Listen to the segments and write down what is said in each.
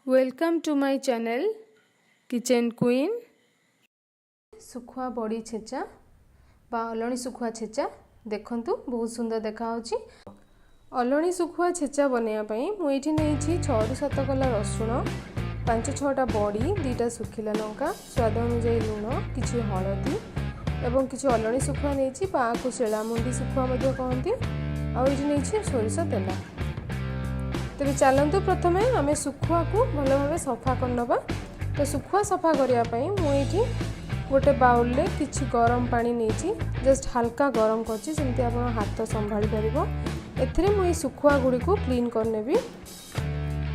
Welcome to my channel kitchen queen. सुखुआ बड़ी छेचा बा अलानी सुखुआ छेचा देखंतु बहुत सुंदर देखा होची। अलानी सुखुआ छेचा बनैया पई मु एठी नेछि 6 ରୁ 7 कला रसुण, 5-6टा बड़ी, 2टा सुखिला लंका, स्वाद अनुसार लूण, किछि हळदी एवं किछि अलानी सुखुआ नेछि बा को सिलामुंडी सुखुआ मध्ये कहंती। आ एठी नेछि सोरिष तेल। तेरे चलतु प्रथमे आम सुखुआ को भल भाव सफा करनबा। तो सुखुआ सफा करने मुझे गोटे बाउल रे किछि गरम पानी नहीं, जस्ट हल्का गरम करछि सेमती आप हाथ संभाली पारिबो। एथिरे मुई सुखुआ गुडी को क्लीन करने भी।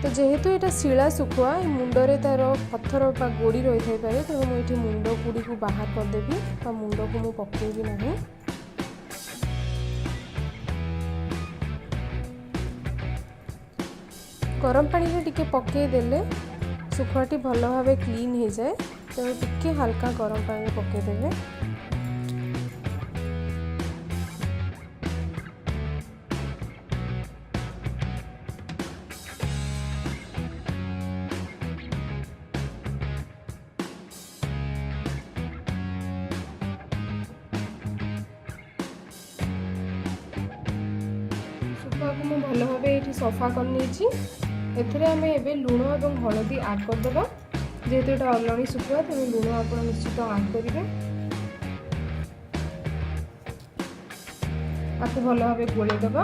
तो जेहेतु एटा शिला सुखुआ मुंडरे तार पत्थर बा गोड़ी रही थाई पारे, तो मुझे मुंड गुडी को बाहर कर देबी बा मुंड को मु पकेबी नहीं। गरम पानी रे टिके पके देले सुखुआटी भल भाव क्लीन हो जाए। तो टिके हल्का गरम पानी रे पके देबे। सुखुआ को मु भल भाव ये सफा कर एथिरे आमे एबे लूण और हलदी ऐड कर देबा। जेहेतु एटा अलानी सुखुआ तेणु लूण आप निश्चित ऐड करेंगे। आपको भल भाव गोले देबा।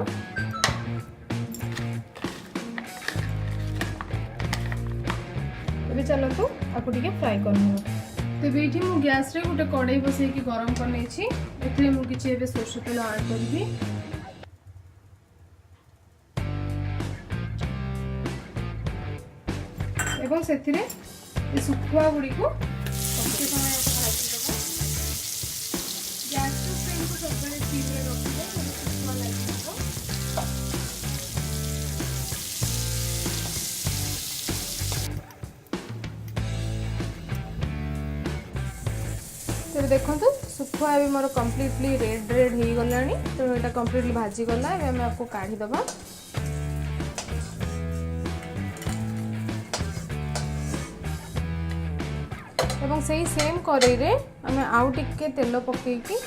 एबे चलतु आपको टिके फ्राई करनी। तेबे एठी मु गैस रे गोटे कढ़ाई बसई कि गरम कर नेछि। एथिरे मु किछि एबे सरसो तेल ऐड करबी। एवं सेथिरे ए सुखुआ गुडी को कच्चे समय भाजी देबो। गैस फ्लेम को सबले सिम रे रखिबो सुखुआ लागि देबो। तो देखंतु सुखुआ अभी मोर कंप्लीटली रेड हो गलानी। तो एटा कंप्लीटली भाजी गला। एबे हम आपको काढी दबा। एवं सही सेम कड़ाई रे आमे आउ टिके तेल पकेकी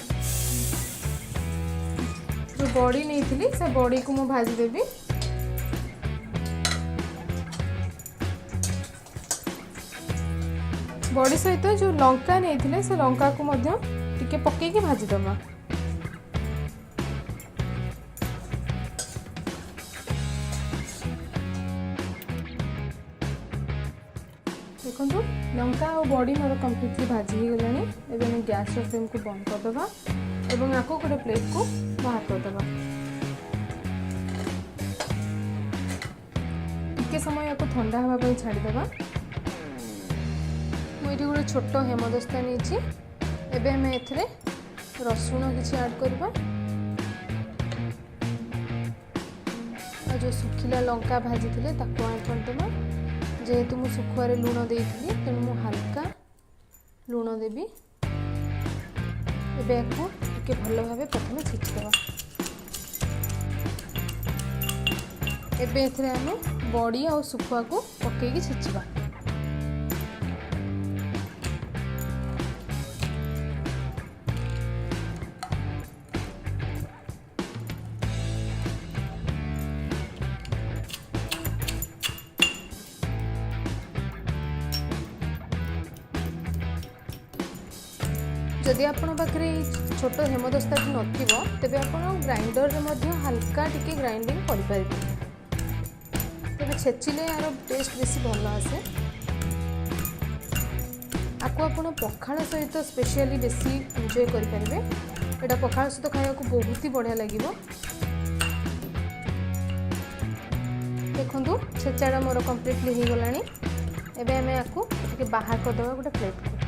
जो बड़ी नहीं थी से बड़ी को मु भाजी देबी। बड़ी सहित जो लंका नहीं थिले से लंका को मध्य टिके पकेकी भाजी दबा। देखो लंका और बड़ी मोर कंप्लीटली भाजी हो गलानी। एबे हम गैस फ्लेम को बंद कर देबा एवं आको गोटे प्लेट को बाहर कर देबा। टिके समय आको ठंडा हवा पई छाडी देबा। मुइठी गोटे छोट हेमदस्ता नेछि। एबे हम एथरे रसुण किछि ऐड करबा। आ जो सुखिला लंका भाजी थिले ताको ऐड कर देबा। जेहेतु मु सुखुआरे लूण देइथिली तेणु मु हल्का लूण देबी। एबे को टिके भल भाबे प्रथमे छिछि देबा। एबे एथरे आमे बड़ी और सुखुआ को पकेकी छिछिबा। जदि आपण पाखरे छोट हेमदस्ताटी नथिबो तेबे आपण ग्राइंडर रे मध्य हल्का टिके ग्राइंडिंग करि परिबे। तेबे छेचिले यार टेस्ट बेसी भल आसे। आको आपण पखाळ सहित स्पेशली बेसी एन्जॉय करि परिबे। एटा पखाळ सहित खाया को बहुत ही बढ़िया लागिबो। देखंतु छेचाडा मोर कंप्लीटली हो गलानी। एबे हमें आको टिके बाहर कर देबा गोटे प्लेट को।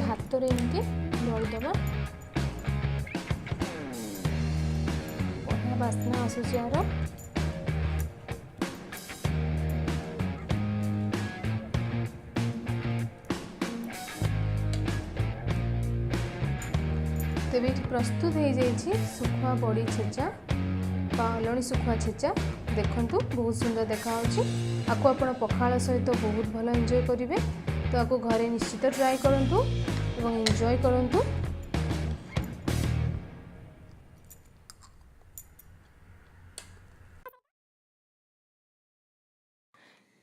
हाथ रे एमती दलदबा। बढ़िया बास्ना आसूची यार। तेबे प्रस्तुत हो जाइए सुखुआ बड़ी छेचा अलणी सुखुआ छेचा। देखंतु बहुत सुंदर देखा आपको आपण पखाल सहित बहुत भल एंजॉय करेंगे। तो आपको घरे निश्चित ट्राई करंतु एवं एंजॉय करंतु।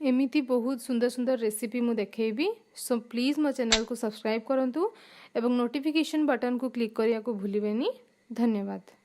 एमिति बहुत सुंदर सुंदर रेसिपी मु देखेबी। सो प्लीज मो चैनल को सब्सक्राइब करंतु एवं नोटिफिकेशन बटन को क्लिक करिया को भूलिबेनी। धन्यवाद।